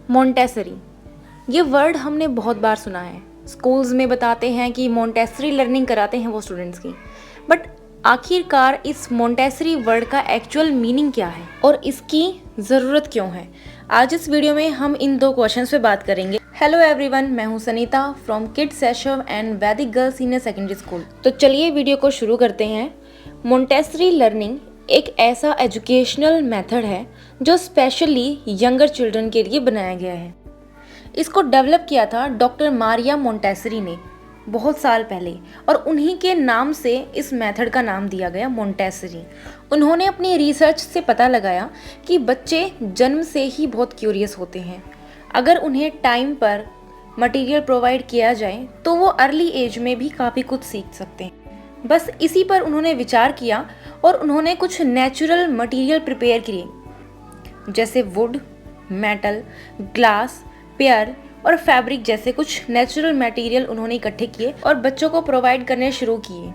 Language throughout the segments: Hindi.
मोंटेसरी, ये वर्ड हमने बहुत बार सुना है। स्कूल्स में बताते हैं कि मोंटेसरी लर्निंग कराते हैं वो स्टूडेंट्स की, बट आखिरकार इस मोंटेसरी वर्ड का एक्चुअल मीनिंग क्या है और इसकी ज़रूरत क्यों है? आज इस वीडियो में हम इन दो क्वेश्चंस पे बात करेंगे। हेलो एवरीवन, मैं हूं सनीता फ्रॉम किड्स सेशव एंड वैदिक गर्ल्स सीनियर सेकेंडरी स्कूल। तो चलिए वीडियो को शुरू करते हैं। मोंटेसरी लर्निंग एक ऐसा एजुकेशनल मेथड है जो स्पेशली यंगर चिल्ड्रन के लिए बनाया गया है। इसको डेवलप किया था डॉक्टर मारिया मोंटेसरी ने बहुत साल पहले, और उन्हीं के नाम से इस मेथड का नाम दिया गया मोंटेसरी। उन्होंने अपनी रिसर्च से पता लगाया कि बच्चे जन्म से ही बहुत क्यूरियस होते हैं। अगर उन्हें टाइम पर मटेरियल प्रोवाइड किया जाए तो वो अर्ली एज में भी काफ़ी कुछ सीख सकते हैं। बस इसी पर उन्होंने विचार किया और उन्होंने कुछ नेचुरल मटेरियल प्रिपेयर किए, जैसे वुड, मेटल, ग्लास, पेयर और फैब्रिक जैसे कुछ नेचुरल मटेरियल उन्होंने इकट्ठे किए और बच्चों को प्रोवाइड करने शुरू किए।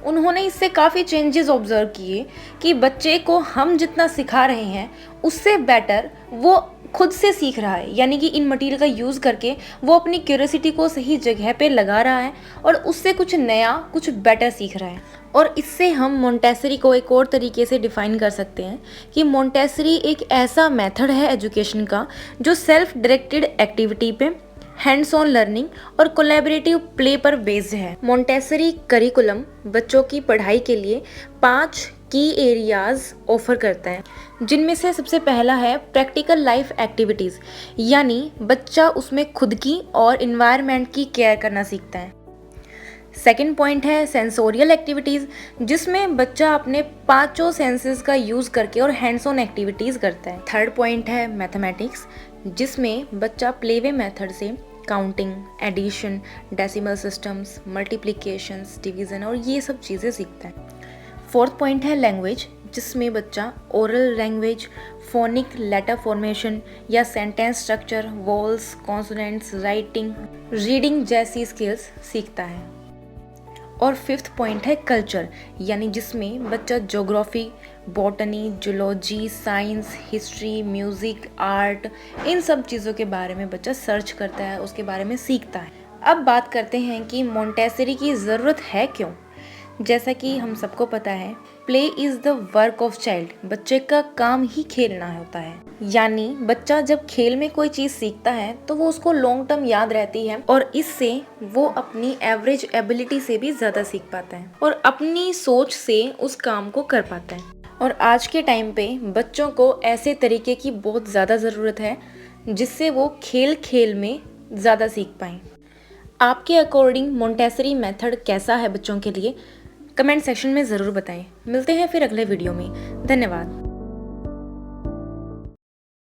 उन्होंने इससे काफ़ी चेंजेस ऑब्जर्व किए कि बच्चे को हम जितना सिखा रहे हैं उससे बेटर वो खुद से सीख रहा है, यानी कि इन मटेरियल का यूज़ करके वो अपनी क्यूरियोसिटी को सही जगह पे लगा रहा है और उससे कुछ नया, कुछ बेटर सीख रहा है। और इससे हम मोंटेसरी को एक और तरीके से डिफ़ाइन कर सकते हैं कि मोंटेसरी एक ऐसा मेथड है एजुकेशन का जो सेल्फ डायरेक्टेड एक्टिविटी पे, हैंड्स ऑन लर्निंग और कोलैबोरेटिव प्ले पर बेस्ड है। मोंटेसरी करिकुलम बच्चों की पढ़ाई के लिए 5 की एरियाज ऑफर करता है, जिनमें से सबसे पहला है प्रैक्टिकल लाइफ एक्टिविटीज़, यानी बच्चा उसमें खुद की और इन्वायरमेंट की केयर करना सीखता है। सेकेंड पॉइंट है सेंसोरियल एक्टिविटीज़, जिसमें बच्चा अपने 5 सेंसेस का यूज़ करके और हैंड्स ऑन एक्टिविटीज़ करता है। थर्ड पॉइंट है मैथमेटिक्स, जिसमें बच्चा प्लेवे मेथड से counting, addition, decimal systems, multiplications, division और ये सब चीज़ें सीखता है। फोर्थ पॉइंट है लैंग्वेज, जिसमें बच्चा oral language, phonic letter formation या sentence structure, vowels, consonants, writing, reading जैसी स्किल्स सीखता है। और फिफ्थ पॉइंट है कल्चर, यानी जिसमें बच्चा geography, botany, zoology, science, history, music, art, इन सब चीज़ों के बारे में बच्चा सर्च करता है, उसके बारे में सीखता है। अब बात करते हैं कि मोंटेसरी की ज़रूरत है क्यों। जैसा कि हम सबको पता है, play is the work of child, बच्चे का काम ही खेलना होता है। यानी बच्चा जब खेल में कोई चीज़ सीखता है तो वो उसको लॉन्ग टर्म याद रहती है और इससे वो अपनी एवरेज एबिलिटी से भी ज़्यादा सीख पाता है और अपनी सोच से उस काम को कर पाता है। और आज के टाइम पे बच्चों को ऐसे तरीके की बहुत ज़्यादा ज़रूरत है जिससे वो खेल खेल में ज़्यादा सीख पाएँ। आपके अकॉर्डिंग मोंटेसरी मेथड कैसा है बच्चों के लिए? कमेंट सेक्शन में ज़रूर बताएं। मिलते हैं फिर अगले वीडियो में। धन्यवाद।